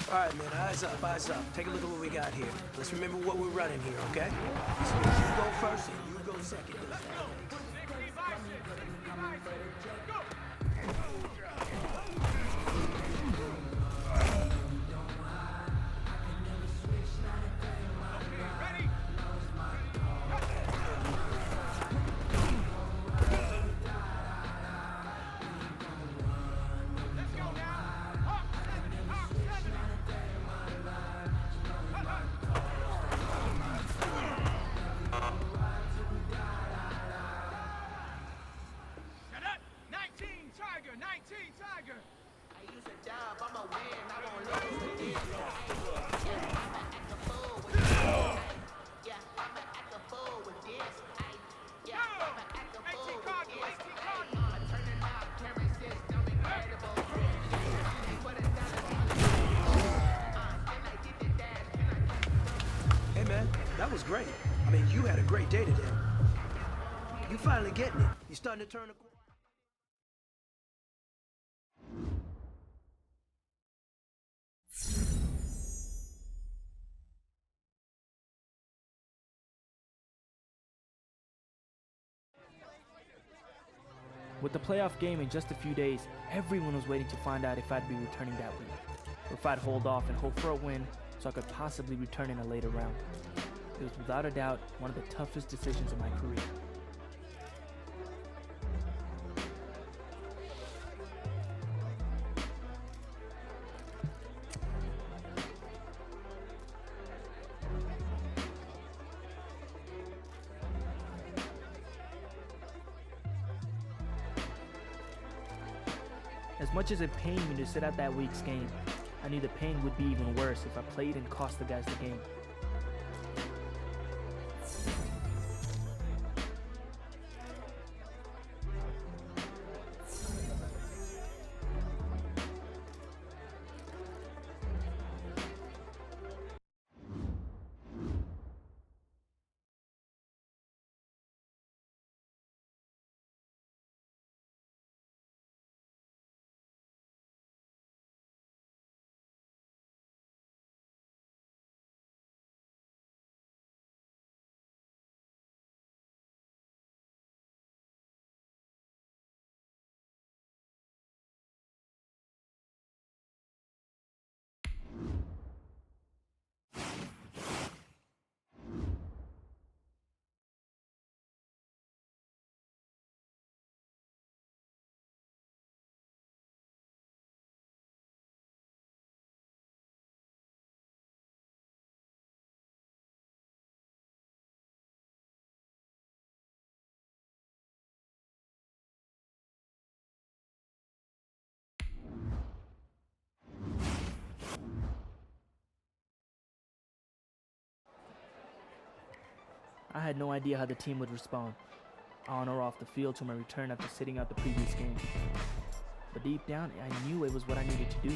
All right, man, eyes up, eyes up. Take a look at what we got here. Let's remember what we're running here, okay? This means you go first and you go second. That was great. I mean, you had a great day today. You finally getting it. You starting to turn the corner. With the playoff game in just a few days, everyone was waiting to find out if I'd be returning that week, or if I'd hold off and hope for a win so I could possibly return in a later round. It was without a doubt one of the toughest decisions of my career. As much as it pained me to sit out that week's game, I knew the pain would be even worse if I played and cost the guys the game. I had no idea how the team would respond, on or off the field, to my return after sitting out the previous game. But deep down, I knew it was what I needed to do.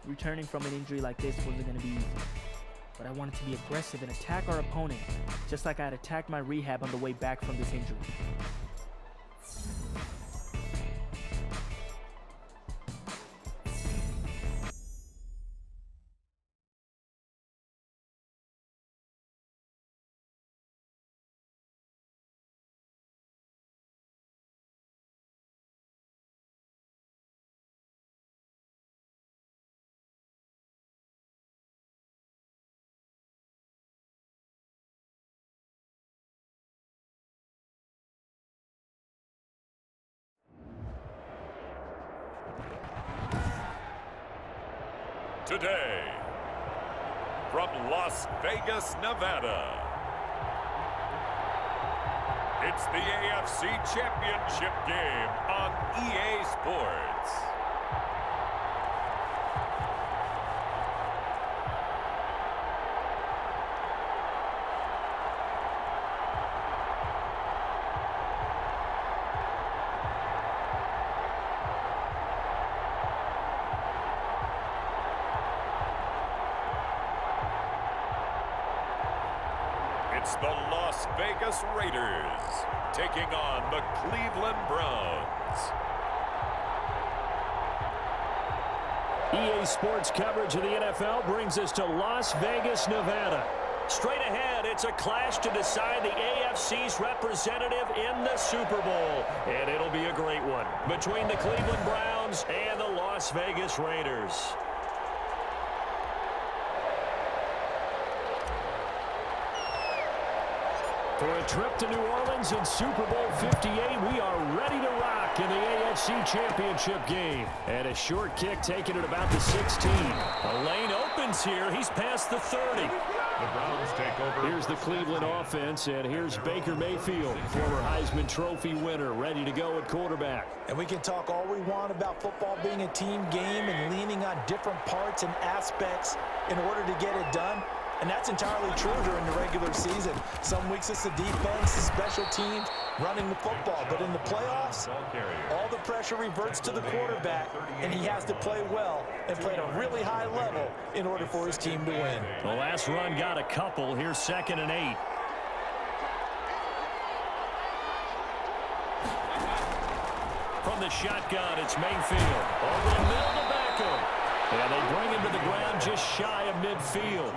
Returning from an injury like this wasn't going to be easy, but I wanted to be aggressive and attack our opponent, just like I had attacked my rehab on the way back from this injury. Today, from Las Vegas, Nevada, it's the AFC Championship game on EA Sports. It's the Las Vegas Raiders taking on the Cleveland Browns. EA Sports coverage of the NFL brings us to Las Vegas, Nevada. Straight ahead, it's a clash to decide the AFC's representative in the Super Bowl. And it'll be a great one between the Cleveland Browns and the Las Vegas Raiders. For a trip to New Orleans in Super Bowl 58, we are ready to rock in the AFC Championship game. And a short kick taken at about the 16. A lane opens here. He's past the 30. The Browns take over. Here's the Cleveland offense, and here's Baker Mayfield, former Heisman Trophy winner, ready to go at quarterback. And we can talk all we want about football being a team game and leaning on different parts and aspects in order to get it done. And that's entirely true during the regular season. Some weeks it's the defense, special teams, running the football. But in the playoffs, all the pressure reverts to the quarterback, and he has to play well and play at a really high level in order for his team to win. The last run got a couple. Here's 2nd and 8. From the shotgun, it's Mayfield. Over the middle to Beckham. And they bring him to the ground just shy of midfield.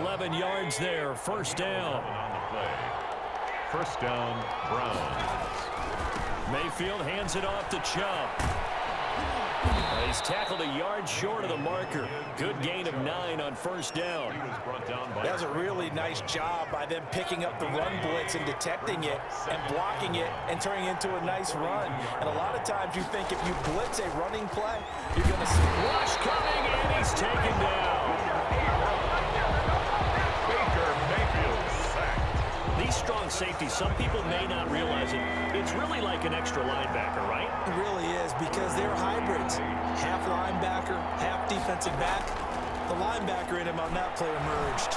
11 yards there, first down. First down, Browns. Mayfield hands it off to Chubb. He's tackled a yard short of the marker. Good gain of 9 on first down. That was a really nice job by them picking up the run blitz and detecting it and blocking it and turning it into a nice run. And a lot of times you think if you blitz a running play, you're going to see rush coming, and he's taken down. Baker Mayfield sacked. These strong safeties, some people may not realize it. It's really like an extra linebacker, right? It really is, because they're hybrids. Half linebacker, half defensive back. The linebacker in him on that play emerged.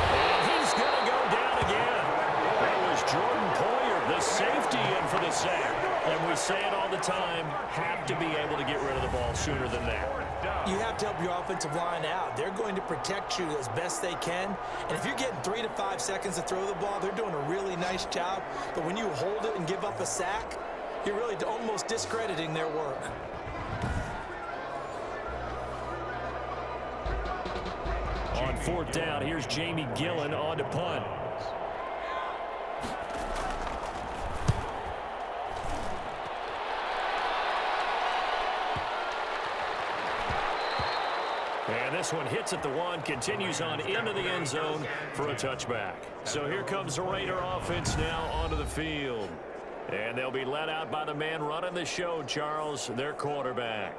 And he's going to go down again. That was Jordan Poyer, the safety, in for the sack. And we say it all the time, have to be able to get rid of the ball sooner than that. You have to help your offensive line out. They're going to protect you as best they can. And if you're getting 3 to 5 seconds to throw the ball, they're doing a really nice job. But when you hold it and give up a sack, you're really almost discrediting their work. On 4th down, here's Jamie Gillen on to punt. And this one hits at the 1, continues on into the end zone for a touchback. So here comes the Raider offense now onto the field. And they'll be led out by the man running the show, Charles, their quarterback.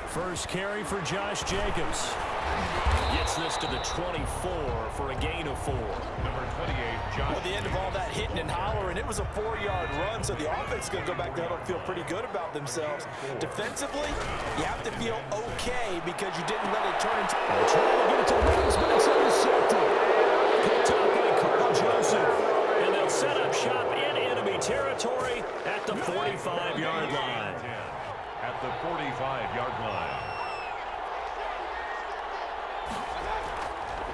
First carry for Josh Jacobs. Gets this to the 24 for a gain of 4. Number 28, Josh. At the end of all that hitting and hollering, it was a 4-yard run, so the offense is going to go back there and feel pretty good about themselves. Defensively, you have to feel okay because you didn't let it turn into... Trying to get it to Williams, but it's intercepted. Picked up by Carl Joseph. And they'll set up shop in enemy territory at the 45-yard line. At the 45-yard line.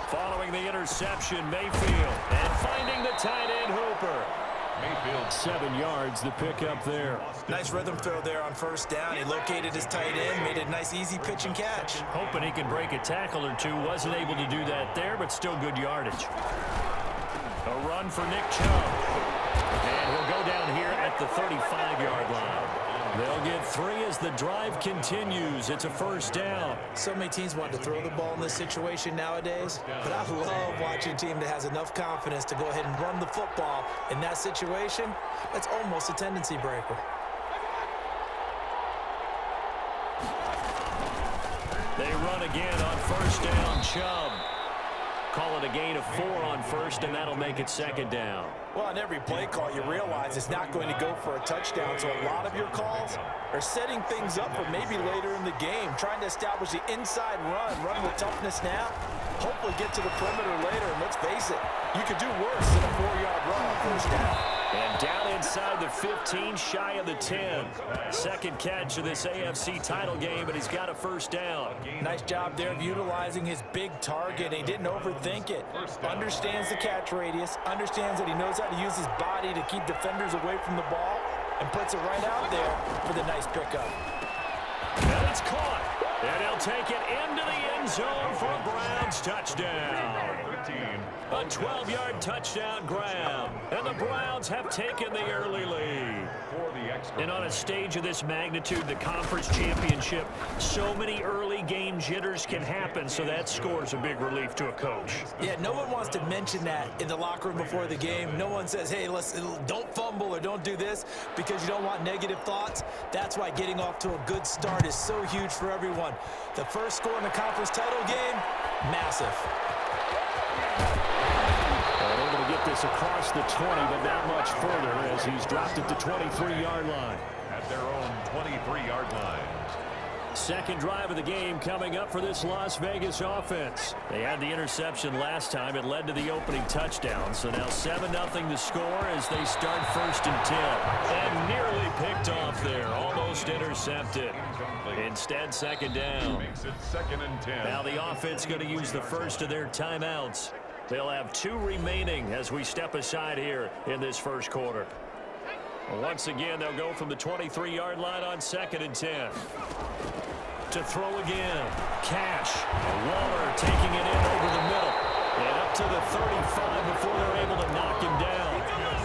Following the interception, Mayfield. And finding the tight end, Hooper. Mayfield. 7 yards, the pickup there. Nice rhythm throw there on first down. He located his tight end, made a nice easy pitch and catch. Hoping he can break a tackle or two. Wasn't able to do that there, but still good yardage. A run for Nick Chubb. And he'll go down here at the 35-yard line. They'll get 3 as the drive continues. It's a first down. So many teams want to throw the ball in this situation nowadays, but I love watching a team that has enough confidence to go ahead and run the football in that situation. That's almost a tendency breaker. They run again on first down. Chubb. Call it a gain of 4 on first, and that'll make it second down. Well, on every play call, you realize it's not going to go for a touchdown, so a lot of your calls are setting things up for maybe later in the game, trying to establish the inside run with toughness now. hopefully get to the perimeter later. And let's face it, you could do worse than a 4-yard run on first down. And down inside the 15, shy of the 10. Second catch of this AFC title game, but he's got a first down. Nice job there of utilizing his big target. He didn't overthink it. Understands the catch radius, understands that he knows how to use his body to keep defenders away from the ball, and puts it right out there for the nice pickup. And it's caught. And he'll take it into the end zone for a Browns touchdown. A 12-yard touchdown grab. And the Browns have taken the early lead. And on a stage of this magnitude, the conference championship, so many early game jitters can happen, so that score's a big relief to a coach. Yeah, no one wants to mention that in the locker room before the game. No one says, hey, don't fumble or don't do this because you don't want negative thoughts. That's why getting off to a good start is so huge for everyone. The first score in the conference title game, massive. Able to get this across the 20, but not much further as he's dropped it to 23-yard line. At their own 23-yard line. Second drive of the game coming up for this Las Vegas offense. They had the interception last time. It led to the opening touchdown. So now 7-0 to score as they start 1st and 10. And nearly picked off there. Almost intercepted. Instead, second down. Makes it 2nd and 10. Now the offense going to use the first of their timeouts. They'll have 2 remaining as we step aside here in this first quarter. Once again, they'll go from the 23-yard line on 2nd and 10. To throw again. Cash. Waller taking it in over the middle. And up to the 35 before they're able to knock him down.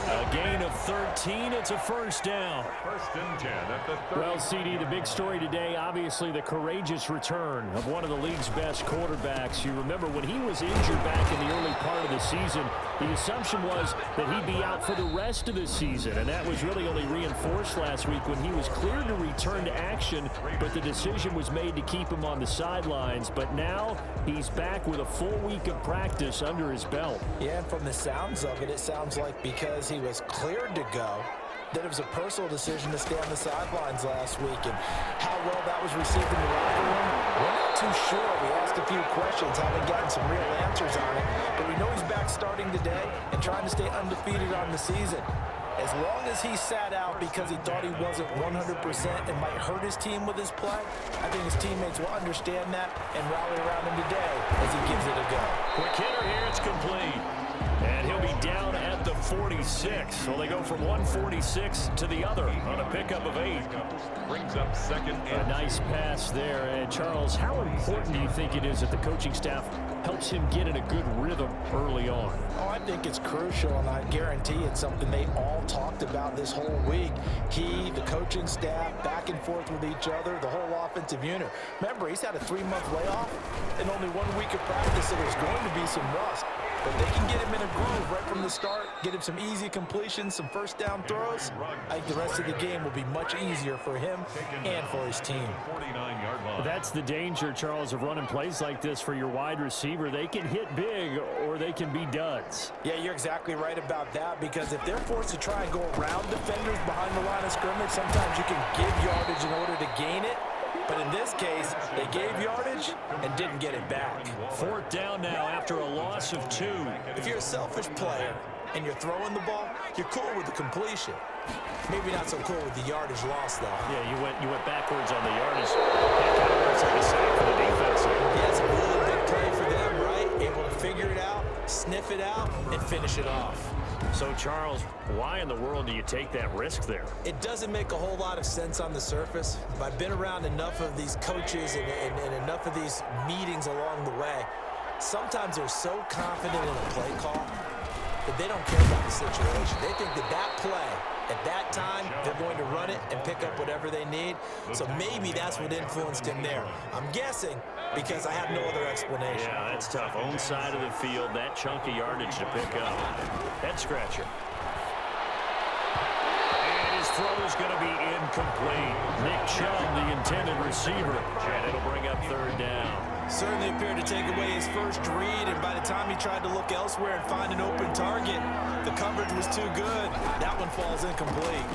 A gain of 13. It's a first down. 1st and 10 at the 30. Well, CD, the big story today, obviously the courageous return of one of the league's best quarterbacks. You remember when he was injured back in the early part of the season, the assumption was that he'd be out for the rest of the season, and that was really only reinforced last week when he was cleared to return to action, but the decision was made to keep him on the sidelines. But now he's back with a full week of practice under his belt. Yeah, and from the sounds of it, it sounds like because he was cleared to go, that it was a personal decision to stay on the sidelines last week. And how well that was received in the locker room, we're not too sure. We asked a few questions, haven't gotten some real answers on it. But we know he's back starting today and trying to stay undefeated on the season. As long as he sat out because he thought he wasn't 100% and might hurt his team with his play, I think his teammates will understand that and rally around him today as he gives it a go. Quick hitter here, it's complete. And he'll be down at the 46. So they go from 146 to the other on a pickup of 8. Brings up 2nd and A nice pass there. And Charles, how important do you think it is that the coaching staff helps him get in a good rhythm early on? Oh, I think it's crucial, and I guarantee it's something they all talked about this whole week. He, the coaching staff, back and forth with each other, the whole offensive unit. Remember, he's had a 3-month layoff and only 1 week of practice, so there's going to be some rust. But they can get him in a groove right from the start, get him some easy completions, some first down throws. I think the rest of the game will be much easier for him and for his team. 49-yard line. That's the danger, Charles, of running plays like this for your wide receiver. They can hit big or they can be duds. Yeah, you're exactly right about that, because if they're forced to try and go around defenders behind the line of scrimmage, sometimes you can give yardage in order to gain it. But in this case, they gave yardage and didn't get it back. 4th down now after a loss of 2. If you're a selfish player and you're throwing the ball, you're cool with the completion. Maybe not so cool with the yardage loss, though. Yeah, you went backwards on the yardage. That kind of works like a sack for the defense. Yeah, it's a really big play for them, right? Able to figure it out, sniff it out, and finish it off. So, Charles, why in the world do you take that risk there? It doesn't make a whole lot of sense on the surface, but I've been around enough of these coaches and enough of these meetings along the way. Sometimes they're so confident in a play call that they don't care about the situation. They think that play, at that time, they're going to run it and pick up whatever they need. So maybe that's what influenced him there. I'm guessing because I have no other explanation. Yeah, that's tough. Own side of the field, that chunk of yardage to pick up. Head scratcher. And his throw is going to be incomplete. Nick Chubb, the intended receiver, and it'll bring up 3rd down. Certainly appeared to take away his first read, and by the time he tried to look elsewhere and find an open target, the coverage was too good. That one falls incomplete.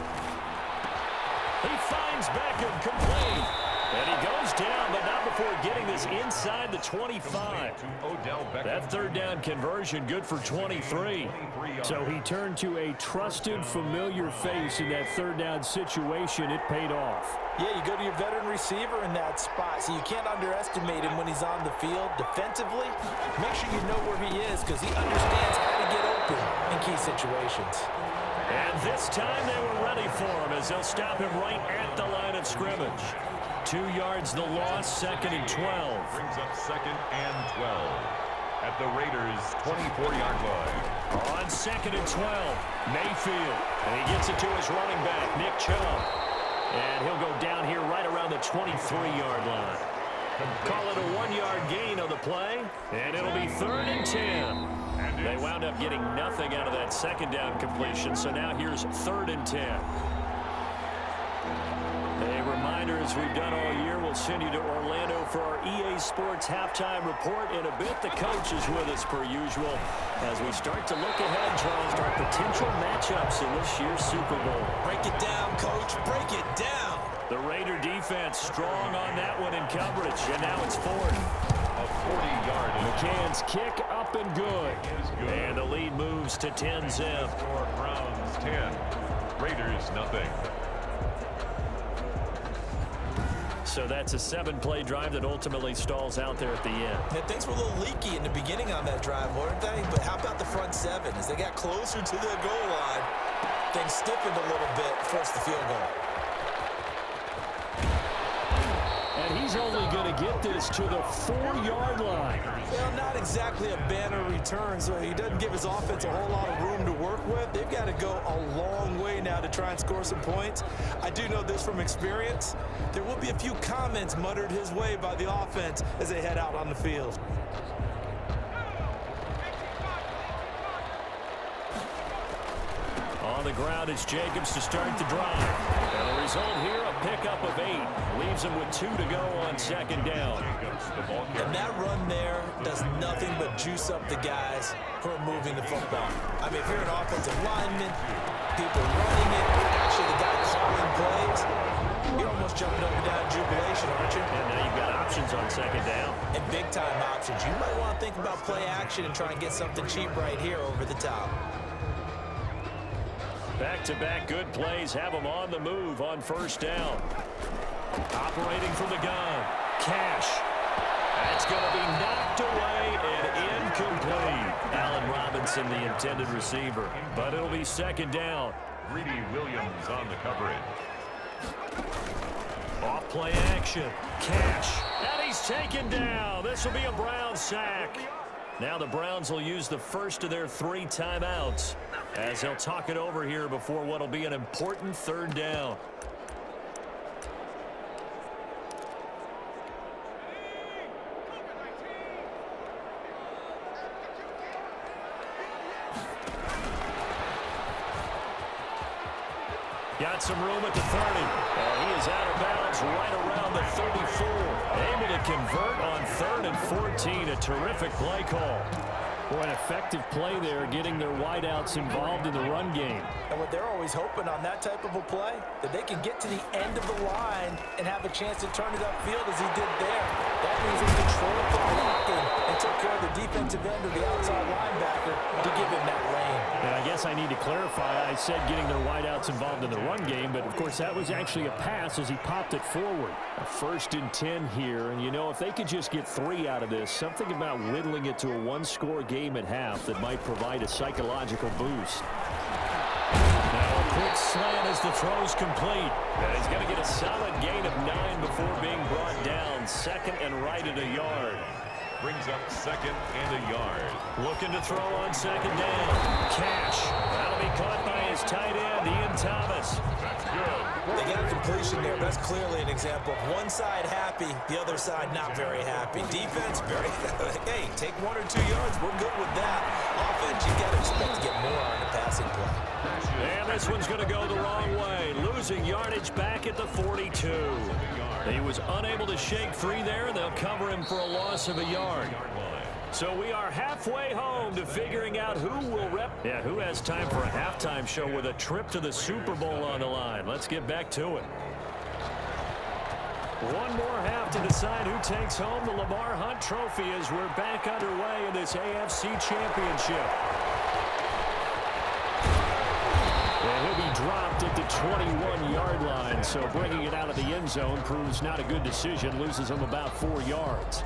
He finds Beckham complete. And he goes down, but not before getting this inside the 25. To Odell Beckham. That third down conversion good for 23. So he turned to a trusted, familiar face in that third down situation. It paid off. Yeah, you go to your veteran receiver in that spot, so you can't underestimate him when he's on the field. Defensively, make sure you know where he is because he understands how to get open in key situations. And this time they were ready for him as they'll stop him right at the line of scrimmage. 2 yards the loss, 2nd and 12. Brings up 2nd and 12 at the Raiders' 24-yard line. On 2nd and 12, Mayfield. And he gets it to his running back, Nick Chubb. And he'll go down here right around the 23-yard line. Call it a 1-yard gain on the play, and it'll be 3rd and 10. They wound up getting nothing out of that second down completion, so now here's 3rd and 10. A reminder, as we've done all year, we'll send you to Orlando for our EA Sports halftime report in a bit. The coach is with us per usual as we start to look ahead, Charles, to our potential matchups in this year's Super Bowl. Break it down, Coach. Break it down. The Raider defense strong on that one in coverage, and now it's 4th. A 40-yard. McCann's kick up and good. And the lead moves to 10-zip. For Browns 10, Raiders nothing. So that's a 7-play drive that ultimately stalls out there at the end. Yeah, things were a little leaky in the beginning on that drive, weren't they? But how about the front 7? As they got closer to the goal line, things stiffened a little bit, forced the field goal. And he's only going to get this to the 4-yard line. Well, not exactly a banner return, so he doesn't give his offense a whole lot of room to work with. They've got to go a long way now to try and score some points. I do know this from experience. There will be a few comments muttered his way by the offense as they head out on the field. On the ground, it's Jacobs to start the drive. And the result here, a pickup of 8. Leaves him with 2 to go on 2nd down. And that run there does nothing but juice up the guys who are moving the football. I mean, if you're an offensive lineman, people running it, actually the guy calling plays, you're almost jumping up and down in jubilation, aren't you? And now you've got options on 2nd down. And big-time options. You might want to think about play action and try and get something cheap right here over the top. Back-to-back good plays have them on the move on 1st down. Operating from the gun. Cash. That's going to be knocked away and incomplete. Allen Robinson, the intended receiver. But it'll be 2nd down. Greedy Williams on the coverage. Off play action. Cash. And he's taken down. This will be a Brown sack. Now the Browns will use the first of their 3 timeouts as they'll talk it over here before what will be an important 3rd down. Got some room at the 30. And he is out of bounds right around the 34. Able to convert on 3rd and 14. A terrific play call. Boy, an effective play there, getting their wideouts involved in the run game. And what they're always hoping on that type of a play, that they can get to the end of the line and have a chance to turn it upfield as he did there. That means he controlled the blocking and took care of the defensive end of the outside linebacker to give him that lane. And I guess I need to clarify, I said getting their wideouts involved in the run game, but of course that was actually a pass as he popped it forward. A 1st and 10 here, and you know, if they could just get 3 out of this, something about whittling it to a 1-score game at half that might provide a psychological boost. Now a quick slant as the throw's complete. And he's going to get a solid gain of 9 before being brought down. 2nd and right at a yard. Brings up 2nd and a yard. Looking to throw on 2nd down. Cash. That'll be caught by his tight end, Ian Thomas. That's good. They got a completion there. That's clearly an example of one side happy, the other side not very happy. Defense, very, hey, take 1 or 2 yards. We're good with that. Offense, you got to expect to get more on the passing play. And this one's going to go the wrong way. Losing yardage back at the 42. He was unable to shake free there, and they'll cover him for a loss of a yard. So we are halfway home to figuring out who has time for a halftime show with a trip to the Super Bowl on the line. Let's get back to it. One more half to decide who takes home the Lamar Hunt Trophy as we're back underway in the this AFC Championship. And he'll be dropped at the 21-yard line, so bringing it out of the end zone proves not a good decision, loses him about 4 yards.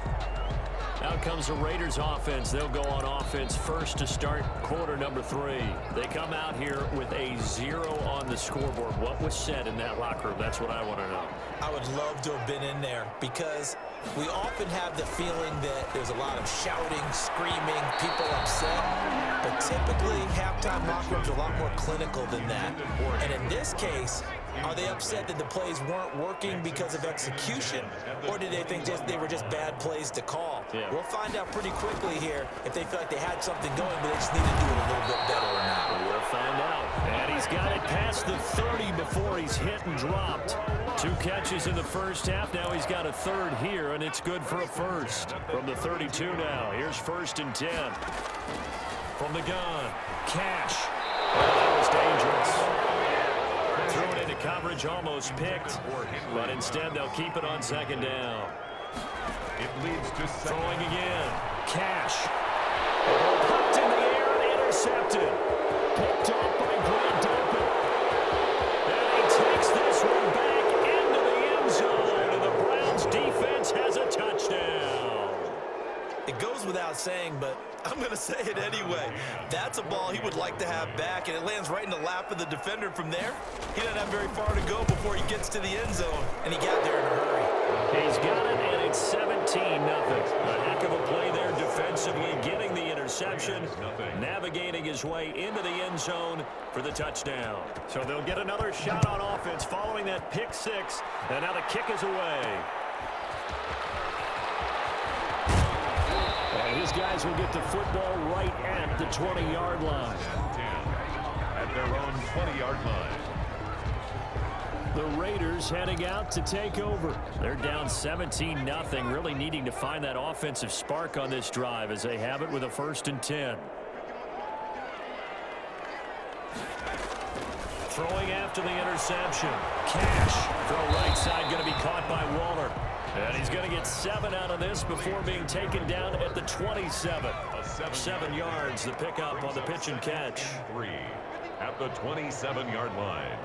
Out comes the Raiders offense. They'll go on offense first to start quarter number 3. They come out here with a 0 on the scoreboard. What was said in that locker room? That's what I want to know. I would love to have been in there because we often have the feeling that there's a lot of shouting, screaming, people upset. But typically, halftime locker rooms are a lot more clinical than that. And in this case, are they upset that the plays weren't working because of execution? Or did they think they were just bad plays to call? Yeah. We'll find out pretty quickly here if they feel like they had something going, but they just need to do it a little bit better or not. We'll find out. And he's got it past the 30 before he's hit and dropped. 2 catches in the first half. Now he's got a 3rd here, and it's good for a first. From the 32 now, here's 1st and 10. From the gun, Cash. Oh, that was dangerous. Threw it into coverage, almost picked, but instead they'll keep it on 2nd down. It leads to throwing again. Cash. Popped in the air and intercepted. Picked off by Grant Dopen. And he takes this one back into the end zone, and the Browns defense has a touchdown. It goes without saying, but I'm going to say it anyway. That's a ball he would like to have back, and it lands right in the lap of the defender from there. He doesn't have very far to go before he gets to the end zone, and he got there in a hurry. He's got it, and it's 17-0. A heck of a play there defensively, getting the interception, navigating his way into the end zone for the touchdown. So they'll get another shot on offense following that pick 6, and now the kick is away. And his guys will get the football right at the 20-yard line. At their own 20-yard line. The Raiders heading out to take over. They're down 17-0, really needing to find that offensive spark on this drive as they have it with a 1st and 10. Throwing after the interception. Cash. Throw right side, going to be caught by Waller. And he's going to get 7 out of this before being taken down at the 27. 7 yards, the pickup on the pitch and catch. 3 at the 27-yard line.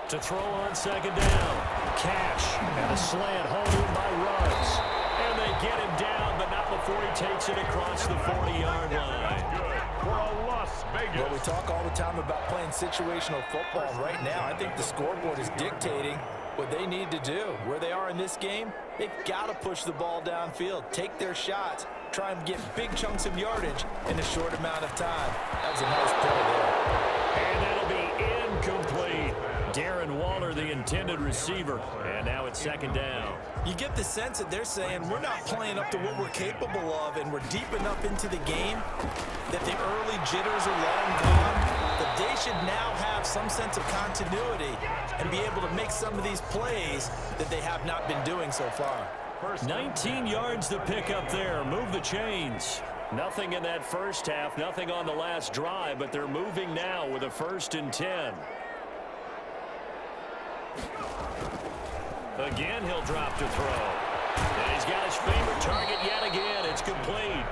To throw on 2nd down. Cash. And a slant home in by Ruggs. And they get him down, but not before he takes it across the 40-yard line. Good for a Las Vegas. Well, we talk all the time about playing situational football. Right now, I think the scoreboard is dictating what they need to do. Where they are in this game, they've got to push the ball downfield, take their shots, try and get big chunks of yardage in a short amount of time. That was a nice play there. And that'll be incomplete. Darren Waller, the intended receiver. And now it's 2nd down. You get the sense that they're saying we're not playing up to what we're capable of, and we're deep enough into the game that the early jitters are long gone, that they should now have some sense of continuity and be able to make some of these plays that they have not been doing so far. 19 yards to pick up there. Move the chains. Nothing in that first half, nothing on the last drive, but they're moving now with a 1st and 10. Again, he'll drop to throw. And he's got his favorite target yet again. It's complete.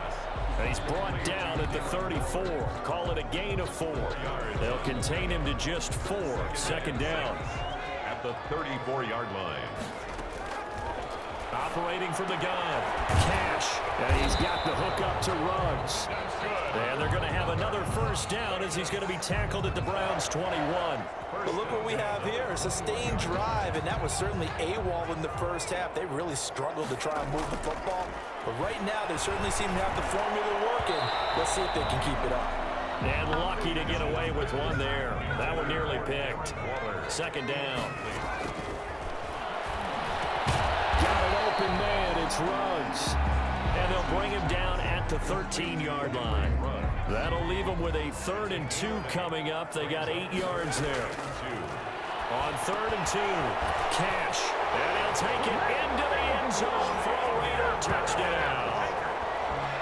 And he's brought down at the 34. Call it a gain of 4. They'll contain him to just 4. 2nd down. At the 34-yard line. Operating from the gun. Cash. And he's got the hook up to Ruggs. And they're going to have another 1st down as he's going to be tackled at the Browns' 21. But look what we have here, a sustained drive, and that was certainly AWOL in the first half. They really struggled to try and move the football. But right now, they certainly seem to have the formula working. Let's see if they can keep it up. And lucky to get away with one there. That one nearly picked. 2nd down. Got an open man. It's Ruggs. And they'll bring him down at the 13-yard line. That'll leave them with a 3rd and 2 coming up. They got 8 yards there. On 3rd and 2, Cash. And he'll take it into the end zone for a Raider touchdown.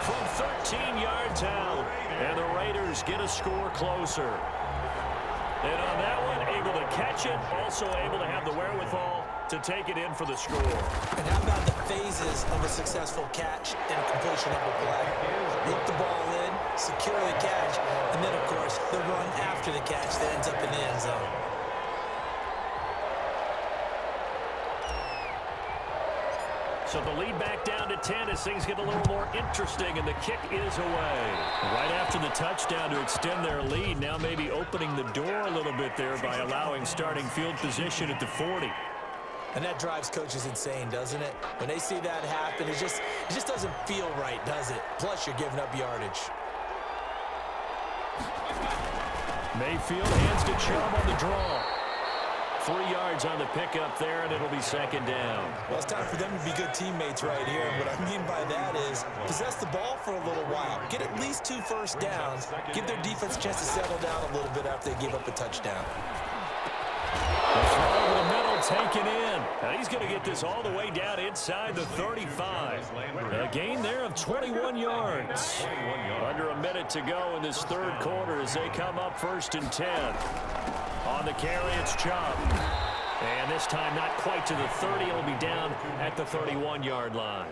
From 13 yards out. And the Raiders get a score closer. And on that one, able to catch it, also able to have the wherewithal to take it in for the score. And how about the phases of a successful catch and completion of a play? Look the ball in, secure the catch, and then, of course, the run after the catch that ends up in the end zone. So the lead back down to 10 as things get a little more interesting, and the kick is away. Right after the touchdown to extend their lead, now maybe opening the door a little bit there by allowing starting field position at the 40. And that drives coaches insane, doesn't it? When they see that happen, it just doesn't feel right, does it? Plus, you're giving up yardage. Mayfield hands to Chubb on the draw. 3 yards on the pickup there, and it'll be second down. Well, it's time for them to be good teammates right here. And what I mean by that is possess the ball for a little while. Get at least 2 first downs. Give their defense a chance to settle down a little bit after they give up a touchdown. The throw over the middle, taken in. Now he's going to get this all the way down inside the 35. A gain there of 21 yards. Under a minute to go in this third quarter as they come up 1st and 10. On the carry, it's Chubb. And this time not quite to the 30. It'll be down at the 31-yard line.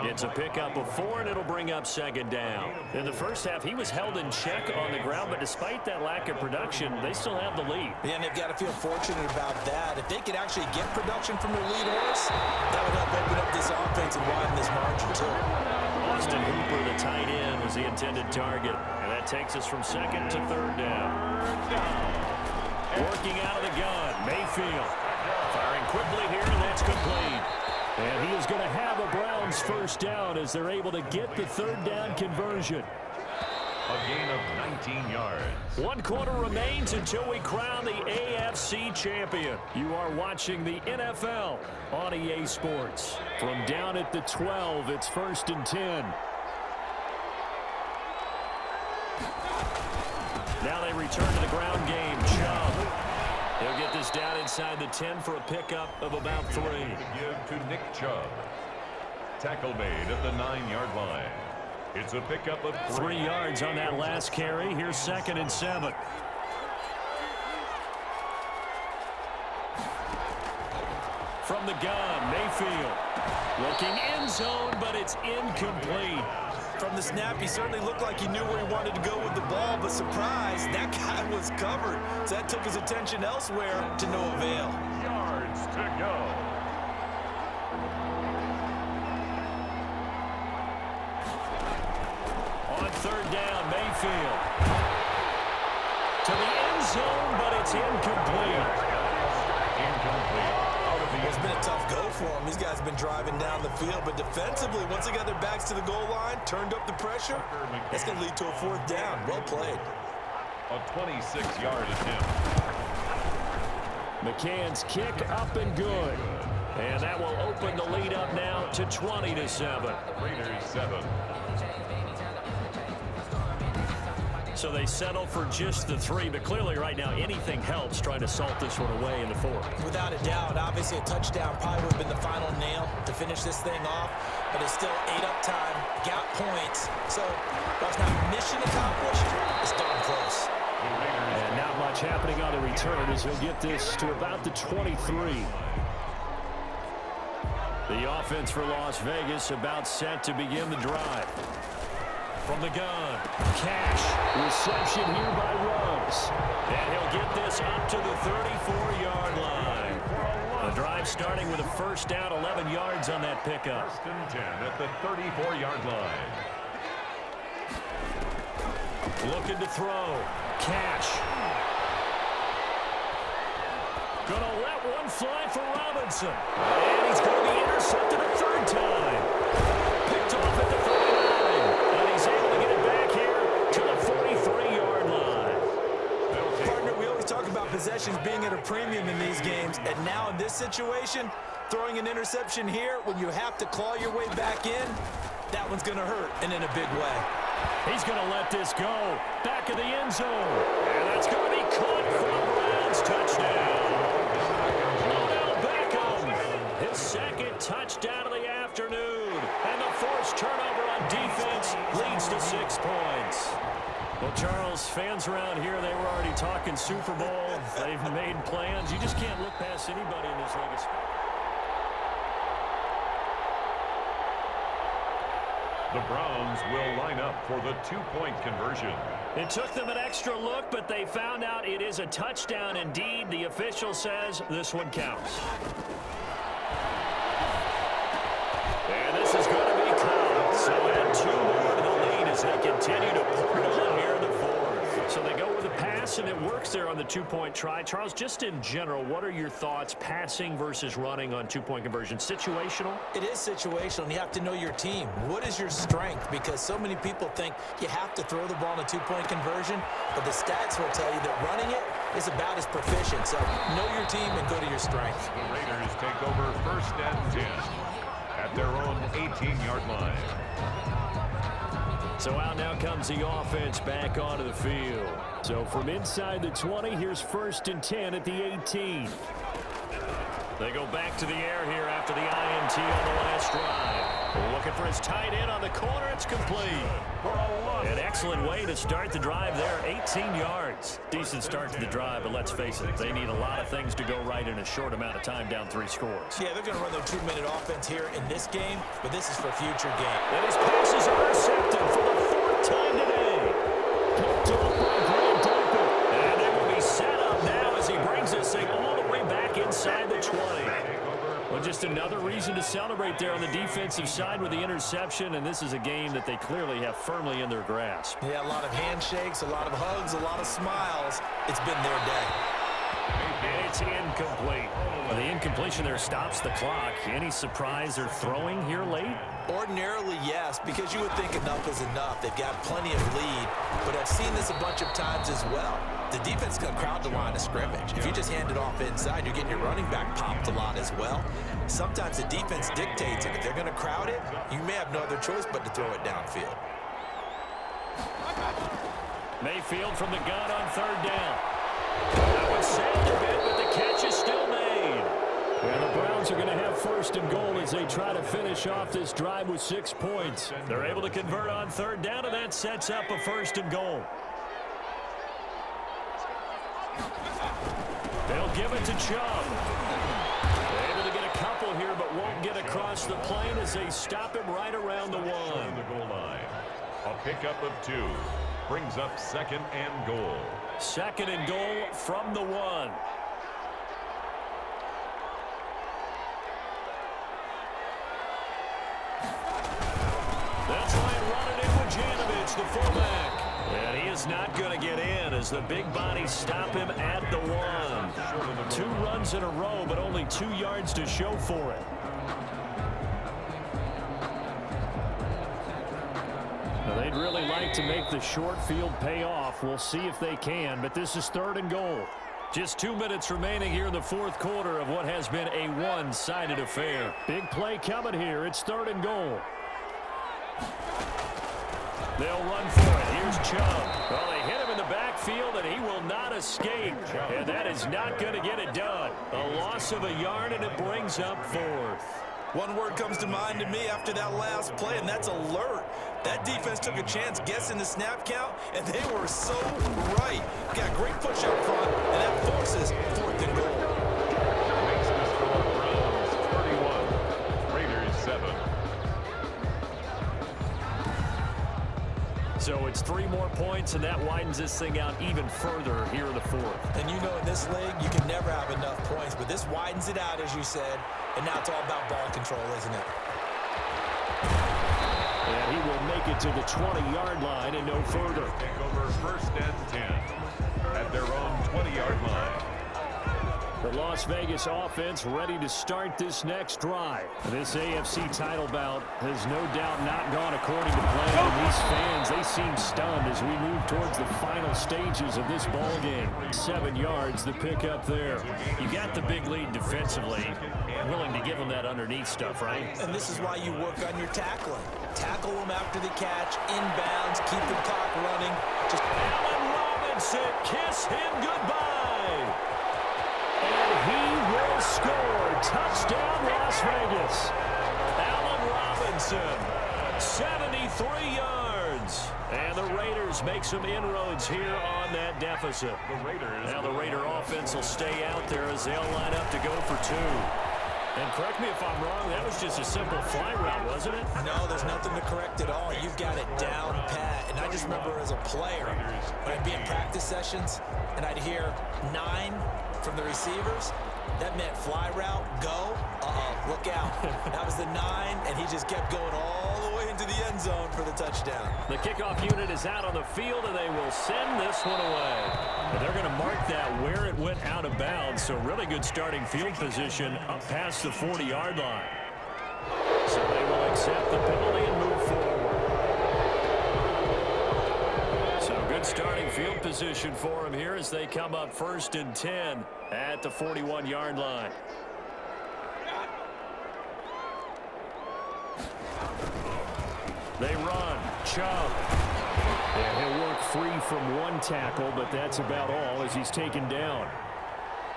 It's a pickup of 4, and it'll bring up second down. In the first half, he was held in check on the ground, but despite that lack of production, they still have the lead. Yeah, and they've got to feel fortunate about that. If they could actually get production from their lead horse, that would help open up this offense and widen this margin, too. Austin Hooper, the tight end, was the intended target. And that takes us from 2nd to 3rd down. Working out of the gun, Mayfield. Firing quickly here, and that's complete. And he is going to have a Browns first down as they're able to get the 3rd down conversion. A gain of 19 yards. 1 quarter remains until we crown the AFC champion. You are watching the NFL on EA Sports. From down at the 12, it's 1st and 10. Now they return to the ground game. Chubb. He'll get this down inside the 10 for a pickup of about 3. To give to Nick Chubb. Tackle made at the 9-yard line. It's a pickup of 3 yards on that last carry. Here's 2nd and 7. From the gun, Mayfield. Looking end zone, but it's incomplete. From the snap, he certainly looked like he knew where he wanted to go with the ball, but surprise, that guy was covered. So that took his attention elsewhere to no avail. yards to go. On 3rd down, Mayfield. To the end zone, but it's incomplete. It's been a tough go for him. These guys have been driving down the field, but defensively, once they got their backs to the goal line, turned up the pressure, that's going to lead to a 4th down. Well played. A 26-yard attempt. McCann's kick up and good. And that will open the lead up now to 20-7. Raiders 7. So they settle for just the 3, but clearly right now anything helps trying to salt this one away in the 4th. Without a doubt, obviously a touchdown probably would have been the final nail to finish this thing off, but it's still 8 up time, got points. So while it's not mission accomplished, it's darn close. And not much happening on the return as he'll get this to about the 23. The offense for Las Vegas about set to begin the drive. From the gun, Cash, reception here by Ruggs. And he'll get this up to the 34-yard line. The drive starting with a first down, 11 yards on that pickup. 1st and 10 at the 34-yard line. Looking to throw. Cash. Gonna let one fly for Robinson. And he's going to be intercepted a 3rd time. Picked off at the 39. And he's able to get it back here to the 43-yard line. Partner, we always talk about possessions being at a premium in these games, and now in this situation, throwing an interception here when you have to claw your way back in, that one's going to hurt, and in a big way. He's going to let this go. Back of the end zone. And that's going to be caught for the Browns. Touchdown. Odell Beckham. His 2nd touchdown of the afternoon. And the forced turnover on defense leads to 6 points. Well, Charles, fans around here, they were already talking Super Bowl. They've made plans. You just can't look past anybody in this league. The Browns will line up for the two-point conversion. It took them an extra look, but they found out it is a touchdown indeed. The official says this one counts. And this is going to be caught. So add 2 more to the lead as they continue to pour it on here in the fourth. So they go with a pass, and it works there on the two-point try. Charles, just in general, what are your thoughts passing versus running on two-point conversion? Situational? It is situational, and you have to know your team. What is your strength? Because so many people think you have to throw the ball in a two-point conversion, but the stats will tell you that running it is about as proficient. So know your team and go to your strength. The Raiders take over 1st and 10 at their own 18-yard line. So out now comes the offense back onto the field. So from inside the 20, here's 1st and 10 at the 18. They go back to the air here after the INT on the last drive. Looking for his tight end on the corner. It's complete. An excellent way to start the drive there. 18 yards. Decent start to the drive, but let's face it, they need a lot of things to go right in a short amount of time, down 3 scores. Yeah, they're going to run their 2-minute offense here in this game, but this is for future game. And his pass is intercepted for the 4th time today. Picked off by Grant Delpit. And they will be set up now as he brings this thing all the way back inside the 20. Well, just another reason to celebrate there on the defensive side with the interception, and this is a game that they clearly have firmly in their grasp. Yeah, a lot of handshakes, a lot of hugs, a lot of smiles. It's been their day. And it's incomplete. Well, the incompletion there stops the clock. Any surprise they're throwing here late? Ordinarily, yes, because you would think enough is enough. They've got plenty of lead, but I've seen this a bunch of times as well. The defense is going to crowd the line of scrimmage. If you just hand it off inside, you're getting your running back popped a lot as well. Sometimes the defense dictates it. If they're going to crowd it, you may have no other choice but to throw it downfield. Mayfield from the gun on 3rd down. That one sailed a bit, but the catch is still made. And the Browns are going to have 1st and goal as they try to finish off this drive with 6 points. They're able to convert on 3rd down, and that sets up a 1st and goal. They'll give it to Chubb. They're able to get a couple here, but won't get across the plane as they stop him right around the 1. On the goal line. A pickup of 2 brings up 2nd and goal. 2nd and goal from the 1. That's right, running in with Janovich, the fullback. And he is not going to get in as the big bodies stop him at the 1. 2 runs in a row, but only 2 yards to show for it. Now, they'd really like to make the short field pay off. We'll see if they can, but this is 3rd and goal. Just 2 minutes remaining here in the 4th quarter of what has been a one-sided affair. Big play coming here. It's 3rd and goal. They'll run for it. Here's Chubb. Well, they hit him in the backfield, and he will not escape. And that is not going to get it done. A loss of a yard, and it brings up 4th. One word comes to mind to me after that last play, and that's alert. That defense took a chance guessing the snap count, and they were so right. Got great push up front, and that forces 4th and goal. Makes the score Browns 31, Raiders 7. So it's 3 more points, and that widens this thing out even further here in the 4th. And you know in this league, you can never have enough points, but this widens it out, as you said, and now it's all about ball control, isn't it? And he will make it to the 20-yard line and no further. Take over 1st and 10 at their own 20-yard line. The Las Vegas offense ready to start this next drive. This AFC title bout has no doubt not gone according to plan. And these fans, they seem stunned as we move towards the final stages of this ball game. 7 yards, the pickup there. You got the big lead defensively. Willing to give them that underneath stuff, right? And this is why you work on your tackling. Tackle them after the catch, inbounds, keep the clock running. Just Allen Robinson, kiss him goodbye. And he will score. Touchdown, Las Vegas. Allen Robinson, 73 3 yards. And the Raiders make some inroads here on that deficit. Now the Raider offense will stay out there as they'll line up to go for 2. And correct me if I'm wrong, that was just a simple fly route, wasn't it? No, there's nothing to correct at all. You've got it down pat. And I just remember as a player, when I'd be in practice sessions and I'd hear 9 from the receivers, that meant fly route, go, look out. That was the 9, and he just kept going all the way into the end zone for the touchdown. The kickoff unit is out on the field, and they will send this one away. And they're going to mark that where it went out of bounds, so really good starting field position up past the 40-yard line. So they will accept the penalty and move forward. So good starting field position for them here as they come up 1st and 10 at the 41-yard line. They run. Chubb. And he'll work free from 1 tackle, but that's about all as he's taken down.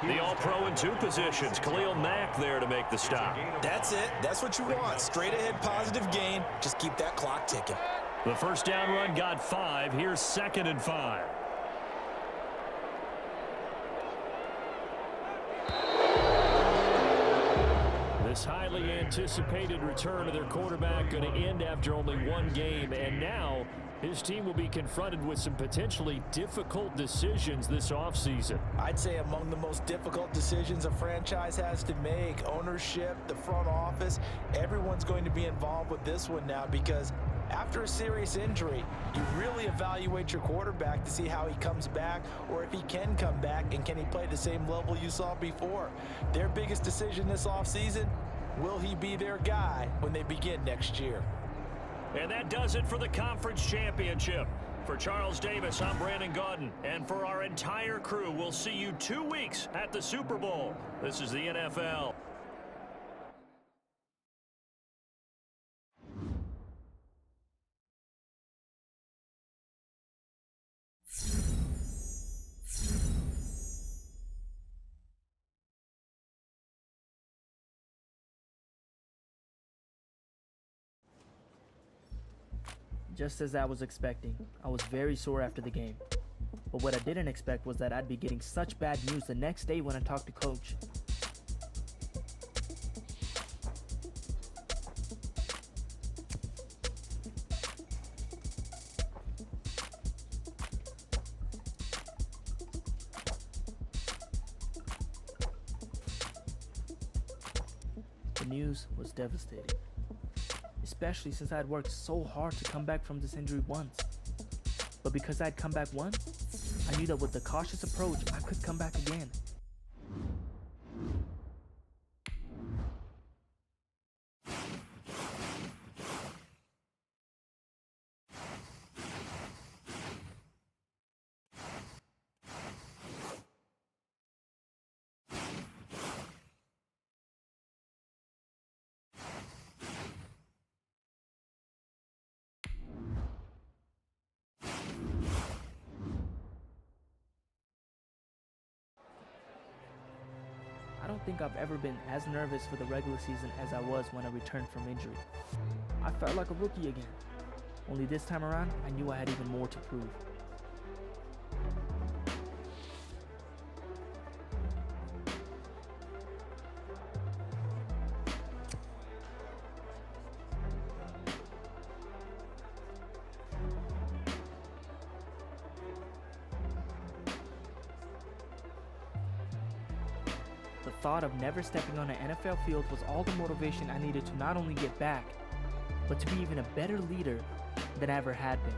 The All-Pro in 2 positions. Khalil Mack there to make the stop. That's it. That's what you want. Straight ahead positive gain. Just keep that clock ticking. The first down run got 5. Here's 2nd and 5. This highly anticipated return of their quarterback going to end after only 1 game, and now his team will be confronted with some potentially difficult decisions this offseason. I'd say among the most difficult decisions a franchise has to make. Ownership, the front office, everyone's going to be involved with this one now because after a serious injury, you really evaluate your quarterback to see how he comes back or if he can come back and can he play the same level you saw before. Their biggest decision this offseason, will he be their guy when they begin next year? And that does it for the conference championship. For Charles Davis, I'm Brandon Gaudin. And for our entire crew, we'll see you 2 weeks at the Super Bowl. This is the NFL. Just as I was expecting, I was very sore after the game. But what I didn't expect was that I'd be getting such bad news the next day when I talked to Coach. The news was devastating. Especially since I'd worked so hard to come back from this injury once. But because I'd come back once, I knew that with the cautious approach, I could come back again. I don't think I've ever been as nervous for the regular season as I was when I returned from injury. I felt like a rookie again. Only this time around, I knew I had even more to prove. The thought of never stepping on an NFL field was all the motivation I needed to not only get back, but to be even a better leader than I ever had been.